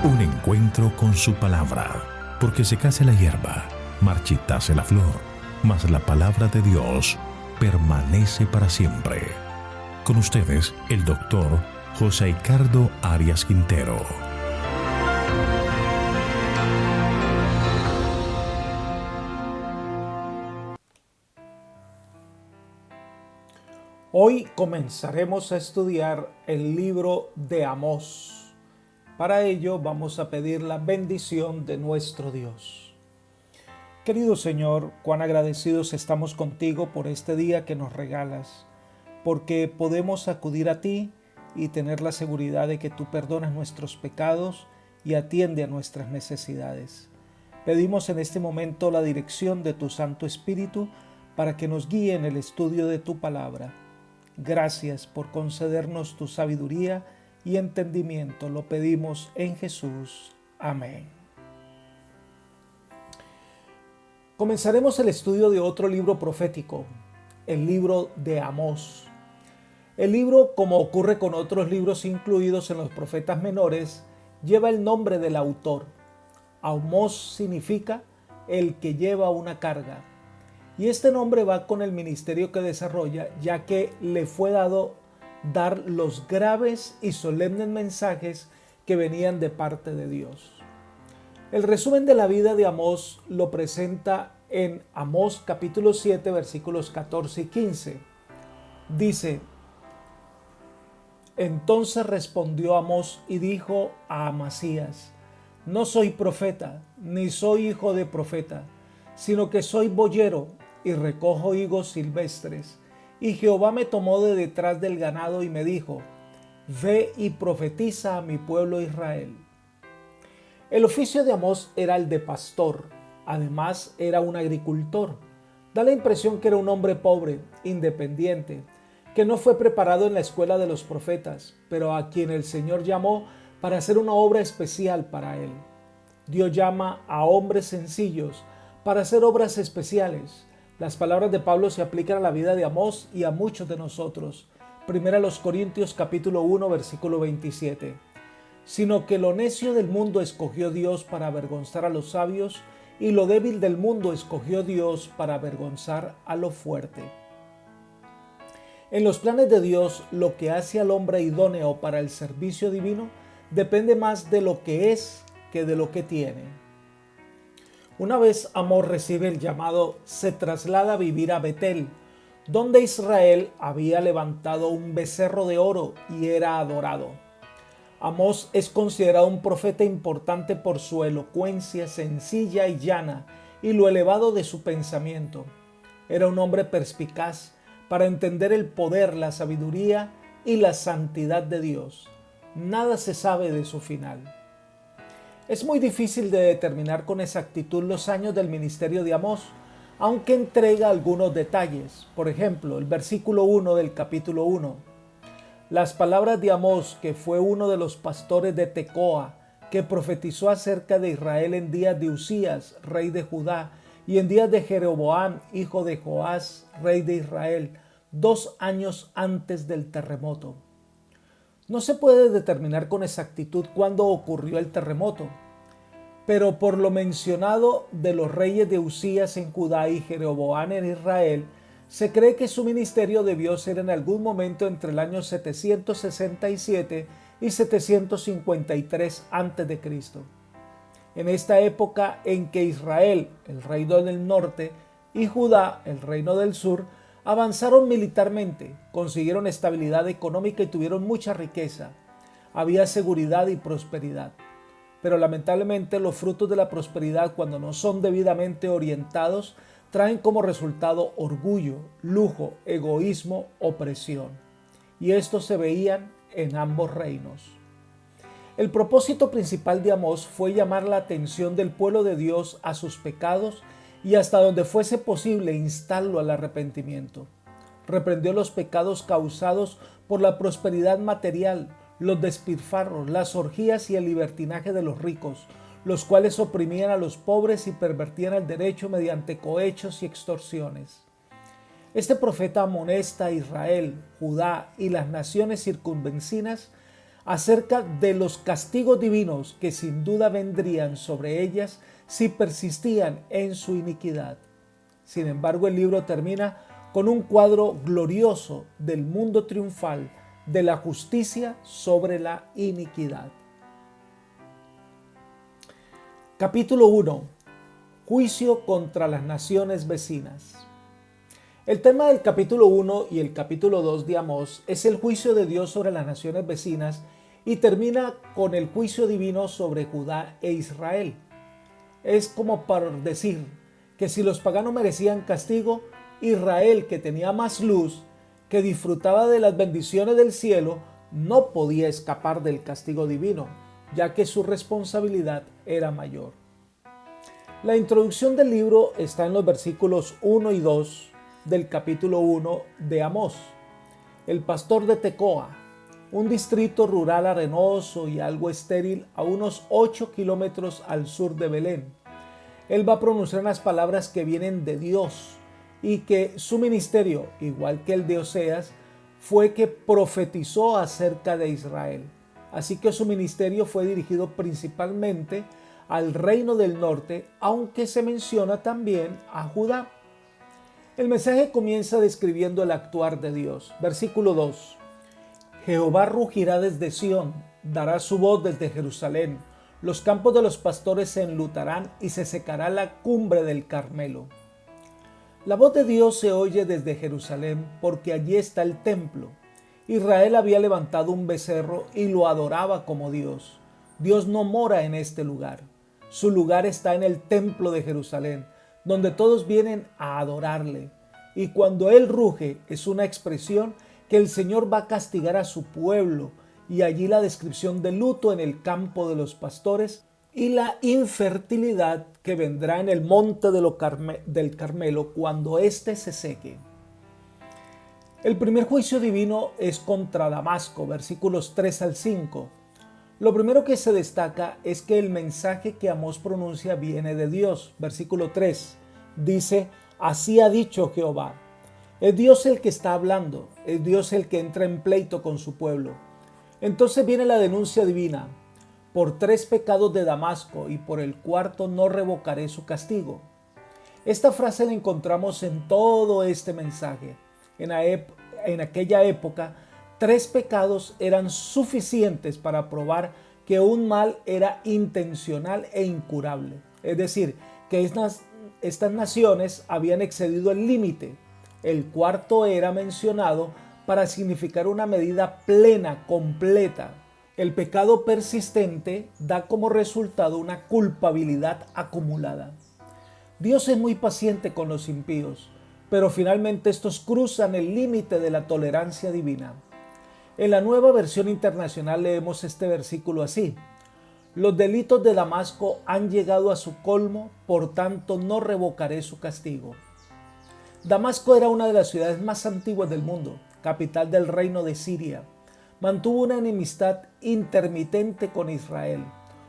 Un encuentro con su palabra, porque secase la hierba, marchitase la flor, mas la palabra de Dios permanece para siempre. Con ustedes, el doctor José Ricardo Arias Quintero. Hoy comenzaremos a estudiar el libro de Amós. Para ello vamos a pedir la bendición de nuestro Dios. Querido Señor, cuán agradecidos estamos contigo por este día que nos regalas, porque podemos acudir a ti y tener la seguridad de que tú perdonas nuestros pecados y atiende a nuestras necesidades. Pedimos en este momento la dirección de tu Santo Espíritu para que nos guíe en el estudio de tu palabra. Gracias por concedernos tu sabiduría y entendimiento. Lo pedimos en Jesús. Amén. Comenzaremos el estudio de otro libro profético, el libro de Amós. El libro, como ocurre con otros libros incluidos en los profetas menores, lleva el nombre del autor. Amós significa el que lleva una carga. Y este nombre va con el ministerio que desarrolla, ya que le fue dado dar los graves y solemnes mensajes que venían de parte de Dios. El resumen de la vida de Amós lo presenta en Amós capítulo 7, versículos 14 y 15. Dice: Entonces respondió Amós y dijo a Amasías: No soy profeta, ni soy hijo de profeta, sino que soy boyero y recojo higos silvestres. Y Jehová me tomó de detrás del ganado y me dijo: Ve y profetiza a mi pueblo Israel. El oficio de Amós era el de pastor, además era un agricultor. Da la impresión que era un hombre pobre, independiente, que no fue preparado en la escuela de los profetas, pero a quien el Señor llamó para hacer una obra especial para él. Dios llama a hombres sencillos para hacer obras especiales. Las palabras de Pablo se aplican a la vida de Amós y a muchos de nosotros. Primera los Corintios capítulo 1 versículo 27. Sino que lo necio del mundo escogió Dios para avergonzar a los sabios, y lo débil del mundo escogió Dios para avergonzar a lo fuerte. En los planes de Dios, lo que hace al hombre idóneo para el servicio divino depende más de lo que es que de lo que tiene. Una vez Amós recibe el llamado, se traslada a vivir a Betel, donde Israel había levantado un becerro de oro y era adorado. Amós es considerado un profeta importante por su elocuencia sencilla y llana y lo elevado de su pensamiento. Era un hombre perspicaz para entender el poder, la sabiduría y la santidad de Dios. Nada se sabe de su final. Es muy difícil de determinar con exactitud los años del ministerio de Amós, aunque entrega algunos detalles. Por ejemplo, el versículo 1 del capítulo 1. Las palabras de Amós, que fue uno de los pastores de Tecoa, que profetizó acerca de Israel en días de Usías, rey de Judá, y en días de Jeroboam, hijo de Joás, rey de Israel, 2 años antes del terremoto. No se puede determinar con exactitud cuándo ocurrió el terremoto, pero por lo mencionado de los reyes de Usías en Judá y Jeroboam en Israel, se cree que su ministerio debió ser en algún momento entre el año 767 y 753 a.C. En esta época en que Israel, el reino del norte, y Judá, el reino del sur, avanzaron militarmente, consiguieron estabilidad económica y tuvieron mucha riqueza. Había seguridad y prosperidad. Pero lamentablemente los frutos de la prosperidad, cuando no son debidamente orientados, traen como resultado orgullo, lujo, egoísmo, opresión. Y estos se veían en ambos reinos. El propósito principal de Amós fue llamar la atención del pueblo de Dios a sus pecados y hasta donde fuese posible instarlo al arrepentimiento. Reprendió los pecados causados por la prosperidad material, los despilfarros, las orgías y el libertinaje de los ricos, los cuales oprimían a los pobres y pervertían el derecho mediante cohechos y extorsiones. Este profeta amonesta a Israel, Judá y las naciones circunvecinas acerca de los castigos divinos que sin duda vendrían sobre ellas si persistían en su iniquidad. Sin embargo, el libro termina con un cuadro glorioso del mundo triunfal de la justicia sobre la iniquidad. Capítulo 1. Juicio contra las naciones vecinas. El tema del capítulo 1 y el capítulo 2 de Amós es el juicio de Dios sobre las naciones vecinas y termina con el juicio divino sobre Judá e Israel. Es como para decir que si los paganos merecían castigo, Israel, que tenía más luz, que disfrutaba de las bendiciones del cielo, no podía escapar del castigo divino, ya que su responsabilidad era mayor. La introducción del libro está en los versículos 1 y 2 del capítulo 1 de Amós. El pastor de Tecoa, un distrito rural arenoso y algo estéril a unos 8 kilómetros al sur de Belén. Él va a pronunciar unas palabras que vienen de Dios y que su ministerio, igual que el de Oseas, fue que profetizó acerca de Israel. Así que su ministerio fue dirigido principalmente al reino del norte, aunque se menciona también a Judá. El mensaje comienza describiendo el actuar de Dios. Versículo 2. Jehová rugirá desde Sión, dará su voz desde Jerusalén. Los campos de los pastores se enlutarán y se secará la cumbre del Carmelo. La voz de Dios se oye desde Jerusalén porque allí está el templo. Israel había levantado un becerro y lo adoraba como Dios. Dios no mora en este lugar. Su lugar está en el templo de Jerusalén, donde todos vienen a adorarle. Y cuando Él ruge es una expresión que el Señor va a castigar a su pueblo, y allí la descripción del luto en el campo de los pastores y la infertilidad que vendrá en el monte del Carmelo cuando éste se seque. El primer juicio divino es contra Damasco, versículos 3 al 5. Lo primero que se destaca es que el mensaje que Amós pronuncia viene de Dios. Versículo 3 dice: así ha dicho Jehová. Es Dios el que está hablando, es Dios el que entra en pleito con su pueblo. Entonces viene la denuncia divina: por 3 pecados de Damasco y por el cuarto no revocaré su castigo. Esta frase la encontramos en todo este mensaje. En aquella época, 3 pecados eran suficientes para probar que un mal era intencional e incurable. Es decir, que estas naciones habían excedido el límite. El cuarto era mencionado para significar una medida plena, completa. El pecado persistente da como resultado una culpabilidad acumulada. Dios es muy paciente con los impíos, pero finalmente estos cruzan el límite de la tolerancia divina. En la Nueva Versión Internacional leemos este versículo así: los delitos de Damasco han llegado a su colmo, por tanto no revocaré su castigo. Damasco era una de las ciudades más antiguas del mundo, capital del reino de Siria. Mantuvo una enemistad intermitente con Israel.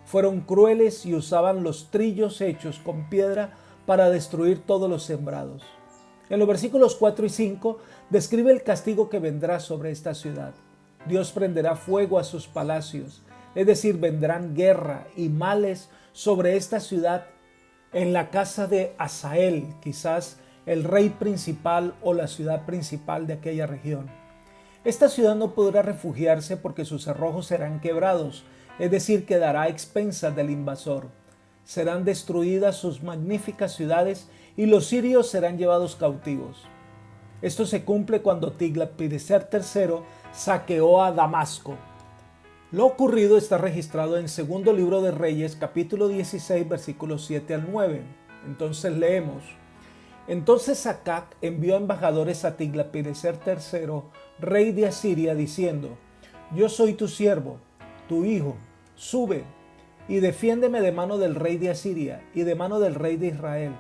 Fueron crueles y usaban los trillos hechos con piedra para destruir todos los sembrados. En los versículos 4 y 5 describe el castigo que vendrá sobre esta ciudad. Dios prenderá fuego a sus palacios, es decir, vendrán guerra y males sobre esta ciudad en la casa de Hazael, quizás el rey principal o la ciudad principal de aquella región. Esta ciudad no podrá refugiarse porque sus cerrojos serán quebrados, es decir, quedará a expensas del invasor. Serán destruidas sus magníficas ciudades y los sirios serán llevados cautivos. Esto se cumple cuando Tiglat-Pileser III saqueó a Damasco. Lo ocurrido está registrado en Segundo Libro de Reyes, capítulo 16, versículos 7 al 9. Entonces leemos: entonces Sacac envió embajadores a Tiglat-Pileser III, rey de Asiria, diciendo: yo soy tu siervo, tu hijo, sube y defiéndeme de mano del rey de Asiria y de mano del rey de Israel,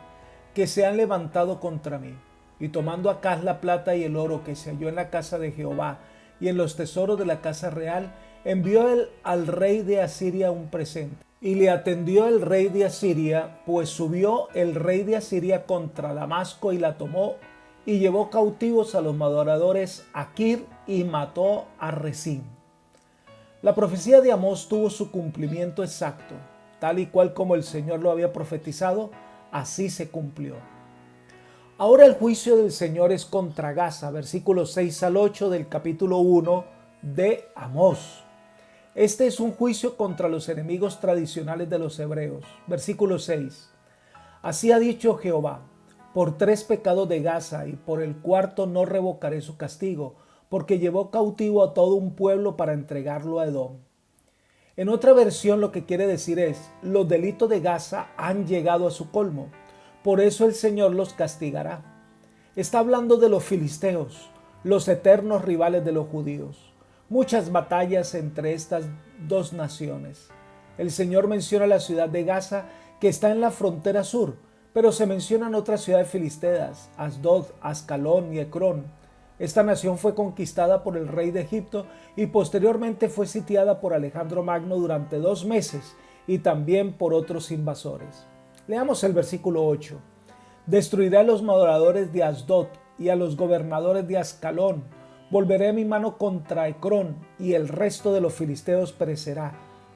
que se han levantado contra mí. Y tomando Acaz la plata y el oro que se halló en la casa de Jehová y en los tesoros de la casa real, envió él al rey de Asiria un presente. Y le atendió el rey de Asiria, pues subió el rey de Asiria contra Damasco y la tomó, y llevó cautivos a los adoradores a Kir y mató a Rezín. La profecía de Amós tuvo su cumplimiento exacto, tal y cual como el Señor lo había profetizado, así se cumplió. Ahora el juicio del Señor es contra Gaza, versículos 6 al 8 del capítulo 1 de Amós. Este es un juicio contra los enemigos tradicionales de los hebreos. Versículo 6. Así ha dicho Jehová: por 3 pecados de Gaza y por el cuarto no revocaré su castigo, porque llevó cautivo a todo un pueblo para entregarlo a Edom. En otra versión lo que quiere decir es: los delitos de Gaza han llegado a su colmo, por eso el Señor los castigará. Está hablando de los filisteos, los eternos rivales de los judíos. Muchas batallas entre estas dos naciones. El Señor menciona la ciudad de Gaza, que está en la frontera sur, pero se mencionan otras ciudades filisteas, Asdod, Ascalón y Ecrón. Esta nación fue conquistada por el rey de Egipto y posteriormente fue sitiada por Alejandro Magno durante 2 meses y también por otros invasores. Leamos el versículo 8. Destruiré a los moradores de Asdod y a los gobernadores de Ascalón. Volveré mi mano contra Ecrón y el resto de los filisteos perecerá,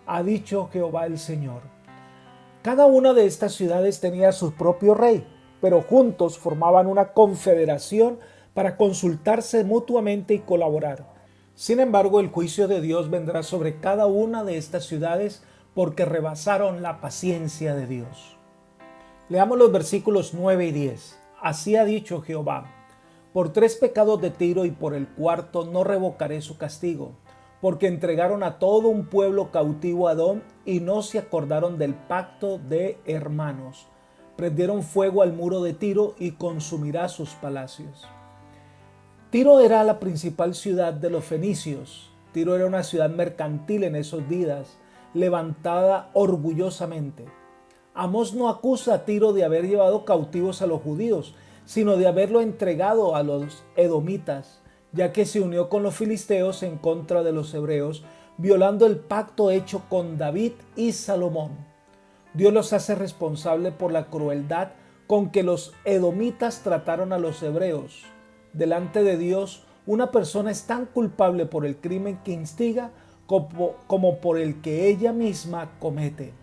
ha dicho Jehová el Señor. Cada una de estas ciudades tenía su propio rey, pero juntos formaban una confederación para consultarse mutuamente y colaborar. Sin embargo, el juicio de Dios vendrá sobre cada una de estas ciudades porque rebasaron la paciencia de Dios. Leamos los versículos 9 y 10. Así ha dicho Jehová: por 3 pecados de Tiro y por el cuarto no revocaré su castigo, porque entregaron a todo un pueblo cautivo a Edom y no se acordaron del pacto de hermanos. Prendieron fuego al muro de Tiro y consumirá sus palacios. Tiro era la principal ciudad de los fenicios. Tiro era una ciudad mercantil en esos días, levantada orgullosamente. Amós no acusa a Tiro de haber llevado cautivos a los judíos, sino de haberlo entregado a los edomitas, ya que se unió con los filisteos en contra de los hebreos, violando el pacto hecho con David y Salomón. Dios los hace responsables por la crueldad con que los edomitas trataron a los hebreos. Delante de Dios, una persona es tan culpable por el crimen que instiga como por el que ella misma comete.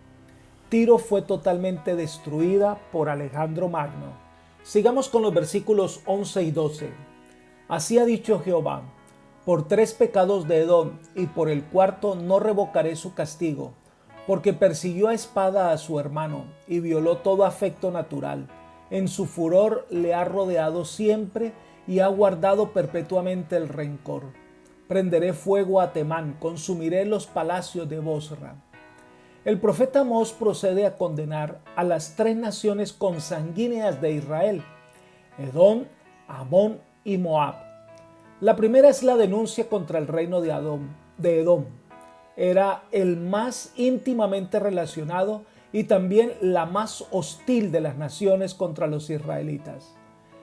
Tiro fue totalmente destruida por Alejandro Magno. Sigamos con los versículos 11 y 12. Así ha dicho Jehová: por 3 pecados de Edom y por el cuarto no revocaré su castigo, porque persiguió a espada a su hermano y violó todo afecto natural. En su furor le ha rodeado siempre y ha guardado perpetuamente el rencor. Prenderé fuego a Temán, consumiré los palacios de Bosra. El profeta Amós procede a condenar a las 3 naciones consanguíneas de Israel: Edom, Amón y Moab. La primera es la denuncia contra el reino de Edom. Era el más íntimamente relacionado y también la más hostil de las naciones contra los israelitas.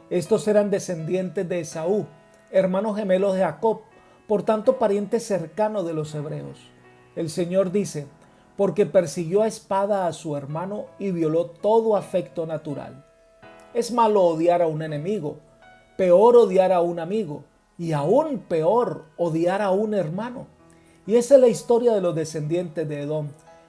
Estos eran descendientes de Esaú, hermanos gemelos de Jacob, por tanto parientes cercanos de los hebreos. El Señor dice: porque persiguió a espada a su hermano y violó todo afecto natural. Es malo odiar a un enemigo, peor odiar a un amigo, y aún peor odiar a un hermano. Y esa es la historia de los descendientes de Edom,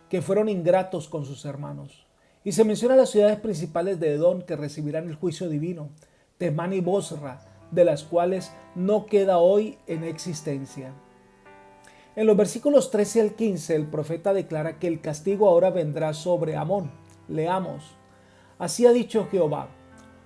que fueron ingratos con sus hermanos. Y se menciona las ciudades principales de Edom que recibirán el juicio divino: Temán y Bosra, de las cuales no queda hoy en existencia. En los versículos 13 al 15, el profeta declara que el castigo ahora vendrá sobre Amón. Leamos: así ha dicho Jehová: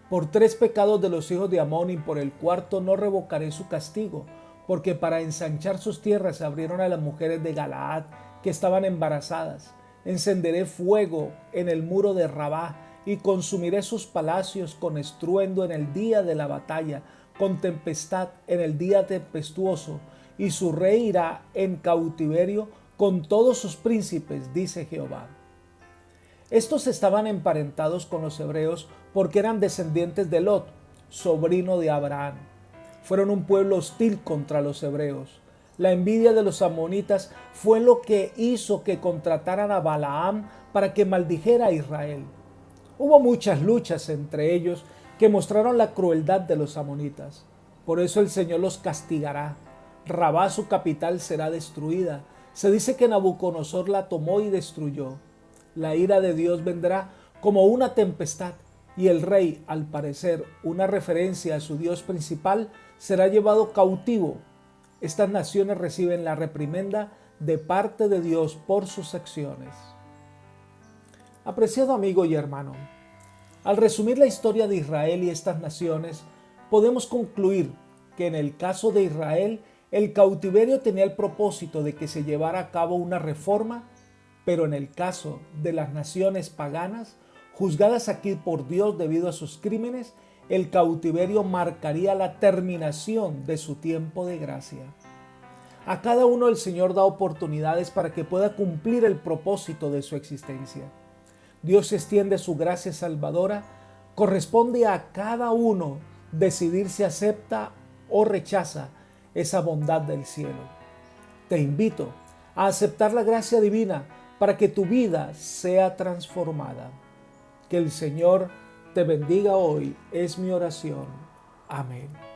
por 3 pecados de los hijos de Amón y por el cuarto no revocaré su castigo, porque para ensanchar sus tierras abrieron a las mujeres de Galaad que estaban embarazadas. Encenderé fuego en el muro de Rabá y consumiré sus palacios con estruendo en el día de la batalla, con tempestad en el día tempestuoso, y su rey irá en cautiverio con todos sus príncipes, dice Jehová. Estos estaban emparentados con los hebreos porque eran descendientes de Lot, sobrino de Abraham. Fueron un pueblo hostil contra los hebreos. La envidia de los amonitas fue lo que hizo que contrataran a Balaam para que maldijera a Israel. Hubo muchas luchas entre ellos que mostraron la crueldad de los amonitas. Por eso el Señor los castigará. Rabá, su capital, será destruida. Se dice que Nabucodonosor la tomó y destruyó. La ira de Dios vendrá como una tempestad y el rey, al parecer una referencia a su Dios principal, será llevado cautivo. Estas naciones reciben la reprimenda de parte de Dios por sus acciones. Apreciado amigo y hermano, al resumir la historia de Israel y estas naciones, podemos concluir que en el caso de Israel, el cautiverio tenía el propósito de que se llevara a cabo una reforma, pero en el caso de las naciones paganas, juzgadas aquí por Dios debido a sus crímenes, el cautiverio marcaría la terminación de su tiempo de gracia. A cada uno el Señor da oportunidades para que pueda cumplir el propósito de su existencia. Dios extiende su gracia salvadora, corresponde a cada uno decidir si acepta o rechaza esa bondad del cielo. Te invito a aceptar la gracia divina para que tu vida sea transformada. Que el Señor te bendiga hoy, es mi oración. Amén.